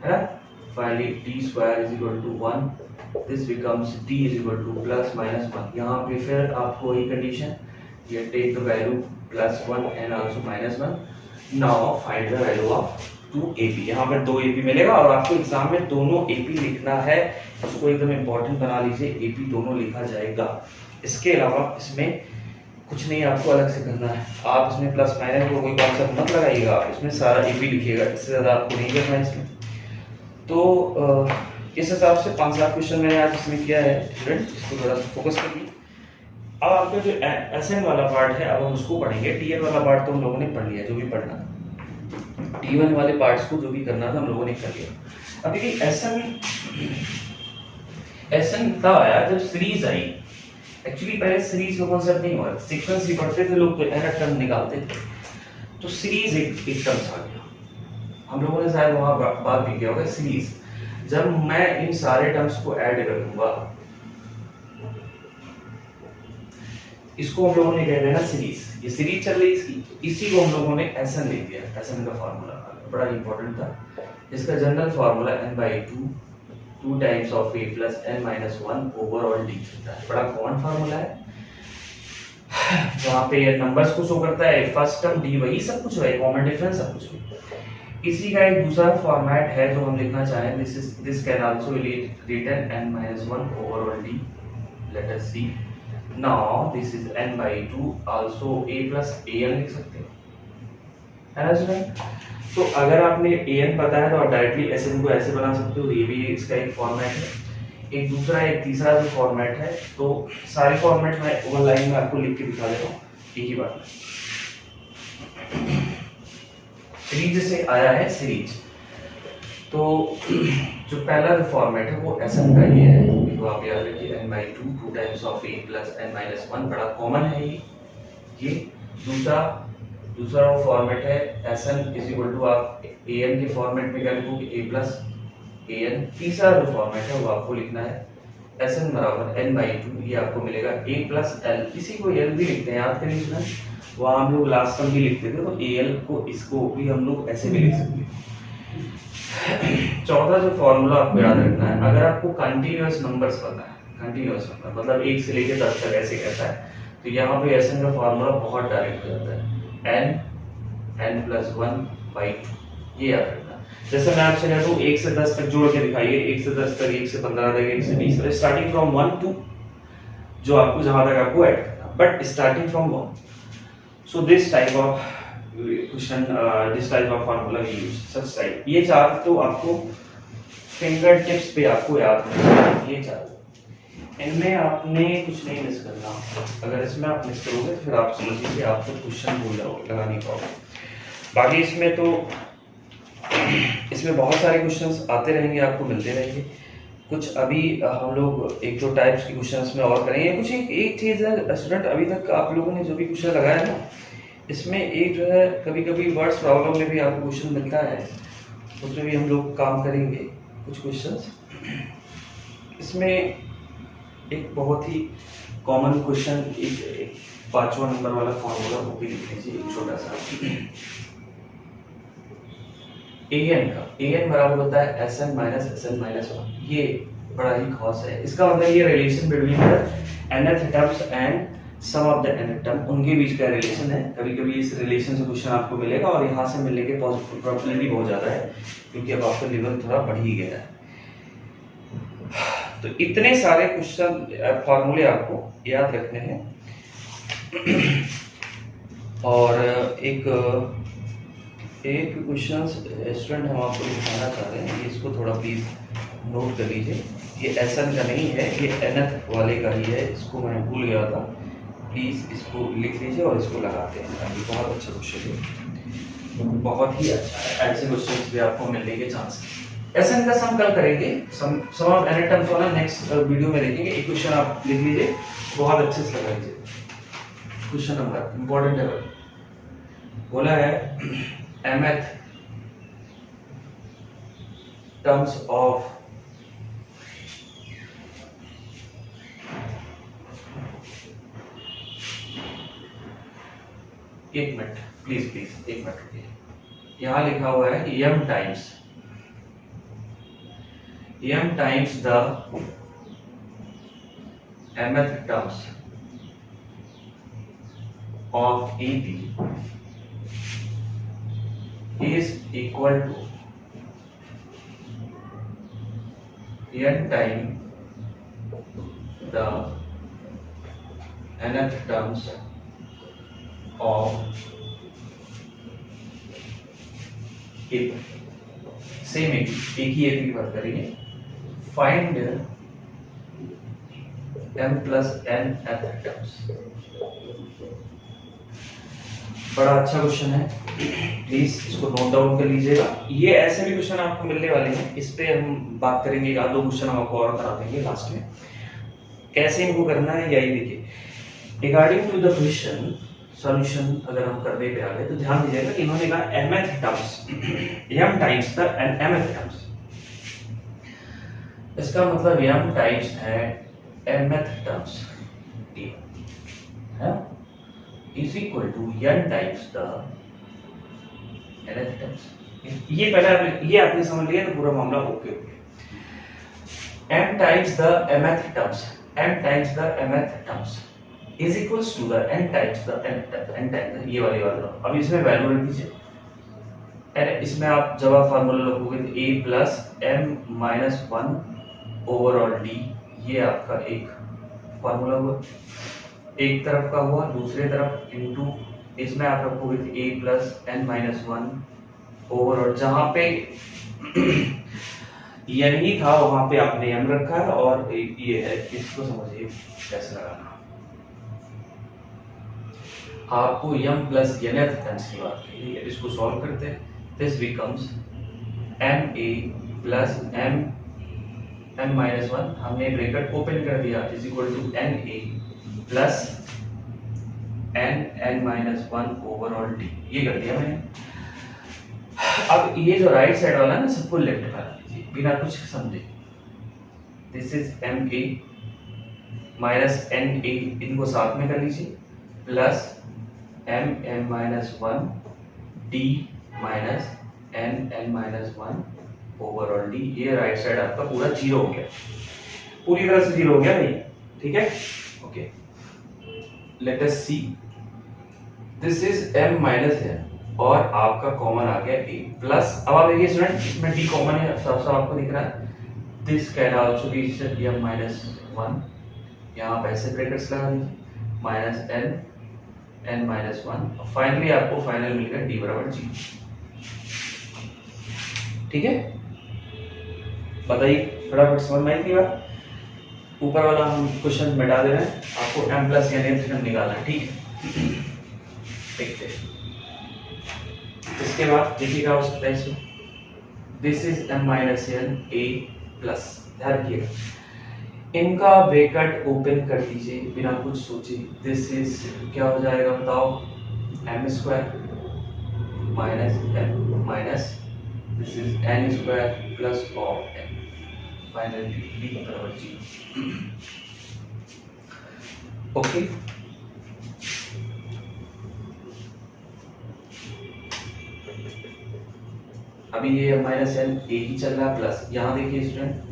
है ना, finally d square is equal to 1, this becomes d is equal to plus minus 1। यहाँ पे फिर आपको वही कंडीशन, ये take the value plus 1 and also minus 1, now find the value of 2ab। यहाँ पर 2ab मिलेगा और आपको एग्जाम में दोनों ab लिखना है, उसको एकदम इंपॉर्टेंट बना लीजिए, ab दोनों लिखा जाएगा। इसके अलावा इसमें कुछ नहीं आपको अलग से करना है, आप इसमें प्लस माइनस को कोई कॉन्सेप्ट मत लगाइएगा, आप इसमें सारा ab लिखिएगा, इससे ज़्यादा आपको नहीं करना है इसमें। तो इस हिसाब से 5 क्वेश्चन मैंने आज इसमें किया है स्टूडेंट, इसको थोड़ा सा फोकस करिए। अब आपका जो एसएन वाला पार्ट है अब हम उसको पढ़ेंगे, टीएन वाला पार्ट तो हम लोगों ने पढ़ लिया, जो भी पढ़ना था, टी1 वाले पार्ट्स को जो भी करना था हम लोगों ने कर लिया। अभी एसएन तब आया जब सीरीज आई, एक्चुअली पहले सीरीज का कांसेप्ट नहीं हुआ, सीक्वेंस ही पढ़ते थे लोग, तो एरर टर्म निकालते थे, तो सीरीज एक टर्म्स आ गया, हम लोगों ने शायद वहां बात भी किया होगा सीरीज। जब मैं इन सारे टर्म्स को ऐड कर दूंगा, इसको हम लोगों ने कह देना सीरीज, ये सीरीज चल रही इसकी, इसी को हम लोगों ने एसएन लिख दिया। एसएन का फार्मूला बड़ा इंपॉर्टेंट था, इसका general formula n/2 times of a plus n-1 overall d होता है, बड़ा कॉमन फार्मूला है, जहाँ पे नंबर्स को शो करता है, फर्स्ट टर्म d, वही सब कुछ है, कॉमन डिफरेंस सब कुछ है। इसी का एक दूसरा फॉर्मेट है जो हम लिखना चाहें, this can also written n-1 overall d, let us see. Now this is n/2, also a plus an लिख सकते हैं, है ना स्टूडेंट। तो अगर आपने an पता है तो आप डायरेक्टली sn को ऐसे बना सकते हो, ये भी इसका एक फॉर्मेट है। एक तीसरा जो फॉर्मेट है, तो सारे फॉर्मेट मैं वन लाइन में आपको लिख के दिखा देता हूँ, एक ही बात है। सीरीज से आया है सीरीज, तो जो पहला जो फॉर्मेट है वो एसएन का ये है, तो आप याद रखिए n/2 times of a plus n-1, बड़ा कॉमन है ये। दूसरा वो फॉर्मेट है एसएन इज इक्वल टू, आप an के फॉर्मेट में क्या लिखोगे a प्लस an। तीसरा जो फॉर्मेट है वो आपको लिखना है एसएन बराबर n/2, ये आपको मिलेगा a प्लस l, इसी को l भी लिखते हैं, याद करिए स्टूडेंट, वहाँ हम लोग लास्ट टर्म भी लिखते थे, तो al को इसको भी हम लोग ऐसे भी लिख सकते हैं। चौथा जो फॉर्मूला आपको याद रखना है, अगर आपको कंटीन्यूअस नंबर्स पता है, कंटीन्यूअस नंबर मतलब 1 से लेकर 10 तक ऐसे कहता है, तो यहाँ पे एस एन का फार्मूला बहुत डायरेक्ट हो जाता है, n प्लस 1/2, ये याद रखना। जैसे मैं आपसे कहता हूँ 1 से 10 तक जोड़ के दिखाइए, 1 से 10 तक, 1 से 15 तक, 1 से 20 तक, स्टार्टिंग फ्रॉम 1 टू जो आपको जहां तक आपको ऐड करना, but starting from 1। So this type of question, this type of formula we use, such type. ये चार तो आपको फिंगर टिप्स पे आपको याद रखना, ये चार, इनमें आपने कुछ नहीं मिस करना। अगर इसमें आप मिस करोगे तो फिर आप समझ लीजिए आप तो क्वेश्चन भूल जाओगे, लगा नहीं पाओगे। बाकी इसमें तो इसमें बहुत सारे क्वेश्चंस आते रहेंगे, आपको मिलते रहेंगे। कुछ अभी हम लोग एक दो टाइप्स के क्वेश्चंस में और करेंगे। कुछ एक चीज़ है स्टूडेंट, अभी तक आप लोगों ने जो भी क्वेश्चन लगाया ना, इसमें एक जो है कभी कभी वर्ड्स प्रॉब्लम में भी आपको क्वेश्चन मिलता है, उसमें भी हम लोग काम करेंगे कुछ क्वेश्चंस। इसमें एक बहुत ही कॉमन क्वेश्चन, एक 5वां नंबर वाला फॉर्मूला वो भी लिख लीजिए, एक छोटा सा। an का an बराबर होता है sn माइनस sn माइनस 1। ये बड़ा ही खास है, इसका मतलब ये relation between the nth terms and sum of the nth term, उनके बीच का रिलेशन है। कभी कभी इस रिलेशन से क्वेश्चन आपको मिलेगा और यहाँ से मिलने के प्रोबेबिलिटी बहुत ज़्यादा है, क्योंकि अब आपका लेवल थोड़ा बढ़ ही गया है। तो इतने सारे क्वेश्चन फॉर्मूले आपको याद रखने हैं। और एक क्वेश्चन स्टूडेंट हम आपको दिखाना चाह रहे हैं, इसको थोड़ा प्लीज नोट कर लीजिए। ये एसएन का नहीं है, ये एनथ वाले का ही है, इसको मैं भूल गया था। प्लीज इसको लिख लीजिए और इसको लगाते हैं। ये बहुत अच्छा क्वेश्चन है, बहुत ही अच्छा है। ऐसे क्वेश्चन भी आपको मिलने के चांस है। एसएन का सम कल करेंगे, सम ऑफ एन टर्म्स वाला नेक्स्ट वीडियो में देखेंगे। एक क्वेश्चन आप लिख लीजिए, बहुत अच्छे से लगा लीजिए। क्वेश्चन नंबर इंपॉर्टेंट है, बोला है mth terms of एक मिनट प्लीज एक मिनट रुकिए। यहां लिखा हुआ है कि m times the mth terms of AB is equal to n time the nth terms of AB। Same एक ही AB की बात करेंगे। Find m plus n nth terms। बड़ा अच्छा क्वेश्चन है, प्लीज इसको नोट डाउन कर लीजिएगा। ये ऐसे भी क्वेश्चन आपको मिलने वाले हैं, इस पे हम बात करेंगे। या दो क्वेश्चन हम आपको और करा देंगे लास्ट में, कैसे इनको करना है यही देखिए। Regarding to the question solution अगर हम करने पे आ गए तो ध्यान दीजिएगा कि इन्होंने कहा mth terms m times the mth terms. इसका मतलब m टाइम्स है mth टर्म्स है is equal to n times the nth terms। ये पहले ये आपने समझ लिया तो पूरा मामला ओके हो गया। m times the mth terms is equals to the n times the n times ये वाली वाला। अब इसमें वैल्यू रख दीजिए। इसमें आप जब आप फार्मूला लिखोगे तो a plus m minus 1 overall d, ये आपका एक फार्मूला हुआ, एक तरफ का हुआ। दूसरे तरफ इनटू इसमें आप रखोगे तो a plus n minus 1 over, और जहां पे n ही था वहां पे आपने m रखा है, और ये है, इसको समझिए कैसे लगाना। आपको m प्लस nth टर्म्स की बात की है, इसको सॉल्व करते हैं। This becomes ma plus m minus 1, हमने ब्रैकेट ओपन कर दिया, is equal to na plus n minus 1 overall d, ये कर दिया मैंने। अब ये जो राइट साइड वाला ना सबको लेफ्ट कर लीजिए बिना कुछ समझे। This is ma minus na, इनको साथ में कर लीजिए, plus m minus 1 d minus n minus 1 overall d। ये राइट साइड आपका पूरा जीरो हो गया, पूरी तरह से जीरो हो गया भाई, ठीक है, okay. Let us see, this is m minus n और आपका कॉमन आ गया a प्लस, अब आप देखिए स्टूडेंट इसमें d कॉमन है, साफ साफ आपको दिख रहा है, this can also be m minus 1, यहाँ पे ऐसे ब्रैकेट्स लगा दीजिए माइनस n माइनस 1, फाइनली आपको फाइनल मिल गया d बराबर 0। ठीक है, बताइए फटाफट समझ में आई थी बात। ऊपर वाला हम क्वेश्चन मिटा दे रहे हैं, आपको m प्लस n थीटा निकालना है। ठीक है, देखते हैं। इसके बाद देखिए क्या हो सकता है इसमें, this is m minus n a plus, ध्यान रखिएगा इनका ब्रैकेट ओपन कर दीजिए बिना कुछ सोचे, दिस इज क्या हो जाएगा बताओ, m square minus n minus this is n square plus of n, finally d बराबर 0। ओके, अभी ये माइनस n a ही चल रहा है प्लस, यहाँ देखिए स्टूडेंट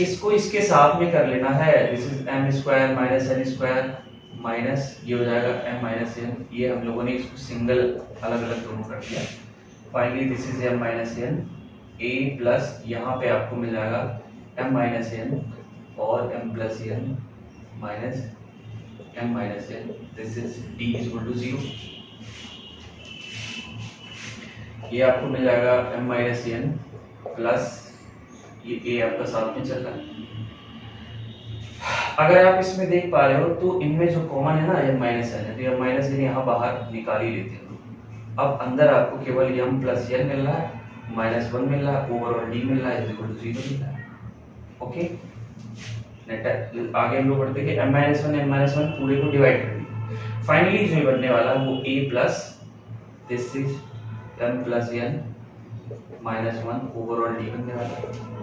इसको इसके साथ में कर लेना है, this is m square minus n square minus ये हो जाएगा m माइनस n, ये हम लोगों ने इसको सिंगल अलग अलग दोनों कर दिया, finally this is m minus n a plus यहाँ पे आपको मिल जाएगा m माइनस n और m plus n minus m minus n, this is d is equal to 0, ये आपको मिल जाएगा m माइनस n प्लस ये a आपका साथ में चल रहा है। अगर आप इसमें देख पा रहे हो तो इनमें जो कॉमन है ना m माइनस n है, तो m माइनस n यहाँ बाहर निकाल ही लेते हैं। अब अंदर आपको केवल m प्लस n मिल रहा है, माइनस 1 मिल रहा है, ओवरऑल d मिल रहा है, इज इक्वल टू 0 मिल रहा है। ओके, आगे हम लोग बढ़ते हैं, m माइनस 1 पूरे को डिवाइड कर दिया, फाइनली जो बनने वाला है वो a plus this is m plus n minus 1 overall d बनने वाला है।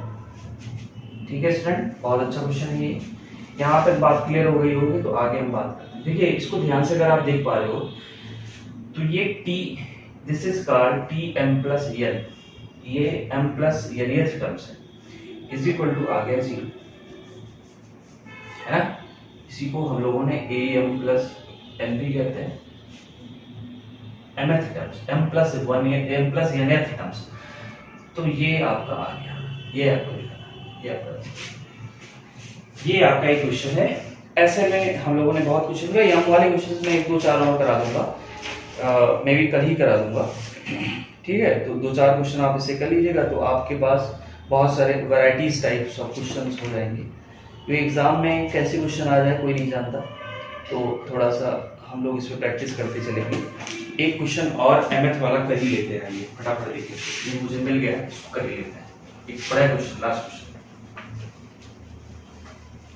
ठीक है स्टूडेंट, बहुत अच्छा क्वेश्चन है ये। यहाँ पे बात क्लियर हो गई होगी, तो आगे हम बात करते हैं। देखिए इसको ध्यान से अगर आप देख पा रहे हो तो ये t, this is called t m plus n, ये m प्लस n ये टर्म्स है, इज इक्वल टू आ गया 0, है ना। इसी को हम लोगों ने a m प्लस n भी कहते हैं, mth terms, m plus 1 m plus nth terms, तो ये आपका आ गया, ये आपको ये आपका एक क्वेश्चन है। ऐसे में हम लोगों ने बहुत क्वेश्चन किया, यहाँ वाले क्वेश्चन में 1 2 4 और करा दूंगा, मैं भी कल ही करा दूंगा। ठीक है, तो 2 4 क्वेश्चन आप इससे कर लीजिएगा, तो आपके पास बहुत सारे वैरायटीज टाइप्स ऑफ क्वेश्चंस हो जाएंगे। तो एग्जाम में कैसे क्वेश्चन आ जाए कोई नहीं जानता, तो थोड़ा सा हम लोग इस पर प्रैक्टिस करते चलेंगे। एक क्वेश्चन और mth वाला कर ही लेते हैं, ये फटाफट देखिए, ये मुझे मिल गया, इसको कर ही लेते हैं। एक बड़ा क्वेश्चन, लास्ट क्वेश्चन,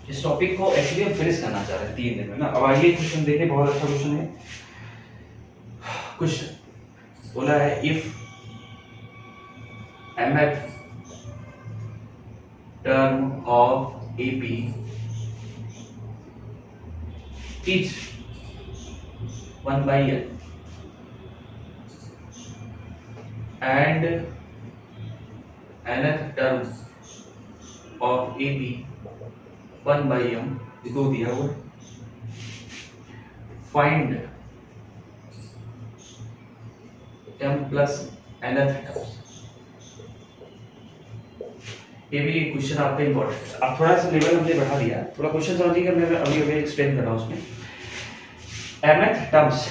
इस टॉपिक को एक्चुअली हम फिनिश करना चाह रहे हैं 3 दिन में ना। अब आइए क्वेश्चन देखिए, बहुत अच्छा क्वेश्चन है। क्वेश्चन बोला है, if mth term of AP is 1 by n and nth term of AP 1 by m, इसको दिया हुआ, find m plus nth terms. ये भी क्वेश्चन आपका इंपॉर्टेंट है। अब थोड़ा सा लेवल हमने बढ़ा दिया, थोड़ा क्वेश्चन समझिएगा, मैं अभी अभी एक्सप्लेन कर रहा हूँ उसमें। mth टर्म्स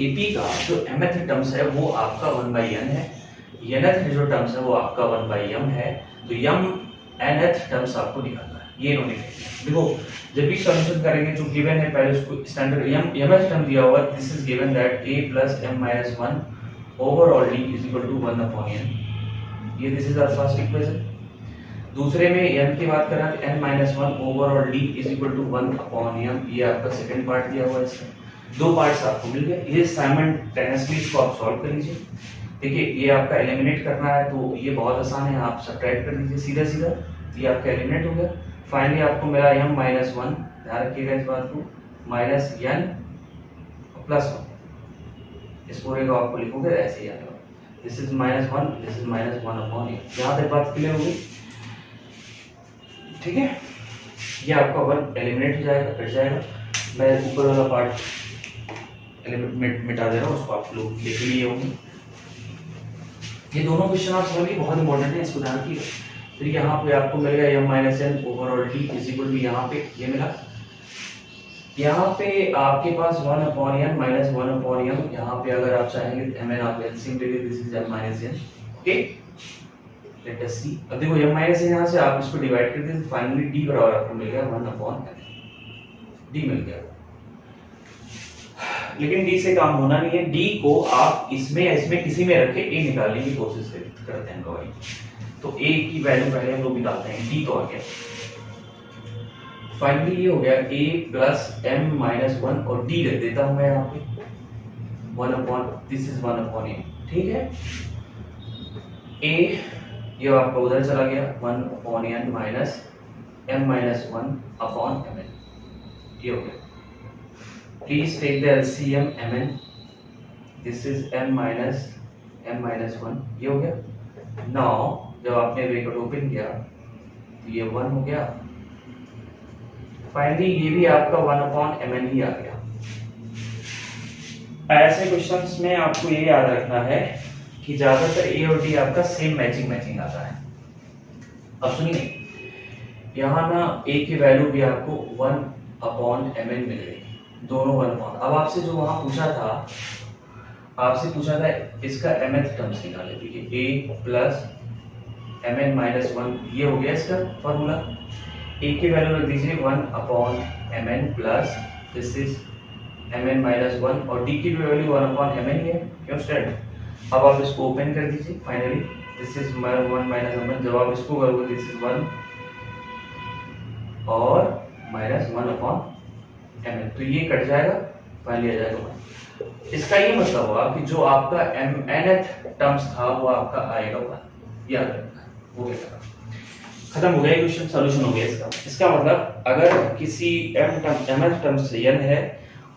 AP का जो mth टर्म्स है वो आपका 1 by n है, nth जो टर्म्स है वो आपका 1 by m है, तो m nth टर्म्स आपको निकालना है, ये इन्होंने देखो जब भी सॉल्यूशन करेंगे जो गिवन है पहले उसको स्टैंडर्ड mth टर्म दिया हुआ, this is given that a plus m minus 1 overall d is equal to 1 upon n, ये this is our first equation. दूसरे में m की बात करें तो n minus 1 overall d is equal to 1 upon m, ये आपका सेकंड पार्ट दिया हुआ है। इसमें 2 पार्ट्स आपको मिल गए, ये साइमल्टेनियसली इसको आप सॉल्व कर लीजिए। देखिए ये आपका एलिमिनेट करना है तो ये बहुत आसान है, आप सब्ट्रैक्ट कर लीजिए सीधा सीधा, ये आपका एलिमिनेट हो गया। फाइनली आपको मिला m माइनस 1, ध्यान रखिएगा इस बात को, माइनस n प्लस 1, इस पूरे को आपको लिखोगे ऐसे ही आएगा, this is minus 1, this is minus 1 upon n। यहाँ तक बात क्लियर हो गई? ठीक है, ये आपका 1 एलिमिनेट हो जाएगा, कट जाएगा। मैं ऊपर वाला पार्ट मिटा दे रहा हूँ, उसको आप लोग लिख लिए होंगे। ये दोनों क्वेश्चन आप समझिए, बहुत इंपॉर्टेंट है, इसको ध्यान रखिएगा। फिर यहाँ पे आपको मिलेगा m minus n overall d is equal to, यहाँ पे ये मिला, यहाँ पे आपके पास 1 upon n minus 1 upon m, यहाँ पे अगर आप चाहेंगे mn आप एलसीएम ले लीजिए, this is m minus n। Okay, let us see. अब देखो m माइनस n यहाँ से आप इसको डिवाइड कर दीजिए, फाइनली d बराबर आपको मिल गया 1 अपॉन m, d मिल गया। लेकिन d से काम होना नहीं है, d को आप इसमें या इसमें किसी में रख के a निकालने की कोशिश करते हैं भाई। तो a की वैल्यू पहले हम लोग निकालते हैं, d तो आ गया, फाइनली ये हो गया a प्लस m माइनस 1 और d रख देता हूं मैं यहाँ पे 1 upon, this is 1 upon a, ठीक है। a ये आपका उधर चला गया 1 upon n minus m minus 1 upon mn, ये हो गया। Please take the LCM mn, this is m minus 1, ये हो गया। नाउ जब आपने ब्रैकेट ओपन किया तो ये 1 हो गया, फाइनली ये भी आपका 1 अपॉन mn ही आ गया। ऐसे क्वेश्चंस में आपको ये याद रखना है कि ज्यादातर a और d आपका सेम मैचिंग आता है। अब सुनिए, यहाँ ना a की वैल्यू भी आपको 1 अपॉन mn मिल गई, दोनों 1 अपॉन। अब आपसे जो वहां पूछा था, आपसे पूछा था इसका mth टर्म्स निकाले, देखिए a प्लस mn माइनस 1, ये हो गया इसका फॉर्मूला। a की वैल्यू रख दीजिए 1 upon mn plus this is mn minus 1 और d की भी वैल्यू 1 अपॉन mn ही है, क्यों स्टूडेंट। अब आप इसको ओपन कर दीजिए, finally this is 1 minus mn, जब आप इसको करोगे दिस इज 1 और माइनस 1 अपॉन mn, तो ये कट जाएगा, फाइनली आ जाएगा 1। इसका ये मतलब हुआ कि जो आपका nth टर्म्स था वो आपका आएगा 1, याद रखना, हो गया, खत्म हो गया क्वेश्चन, सॉल्यूशन हो गया इसका। इसका मतलब अगर किसी mth टर्म्स n है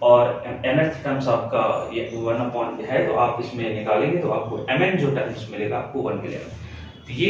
और nth टर्म्स आपका ये 1 अपॉन है, तो आप इसमें निकालेंगे तो आपको mn जो टर्म्स मिलेगा आपको 1 मिलेगा। तो ये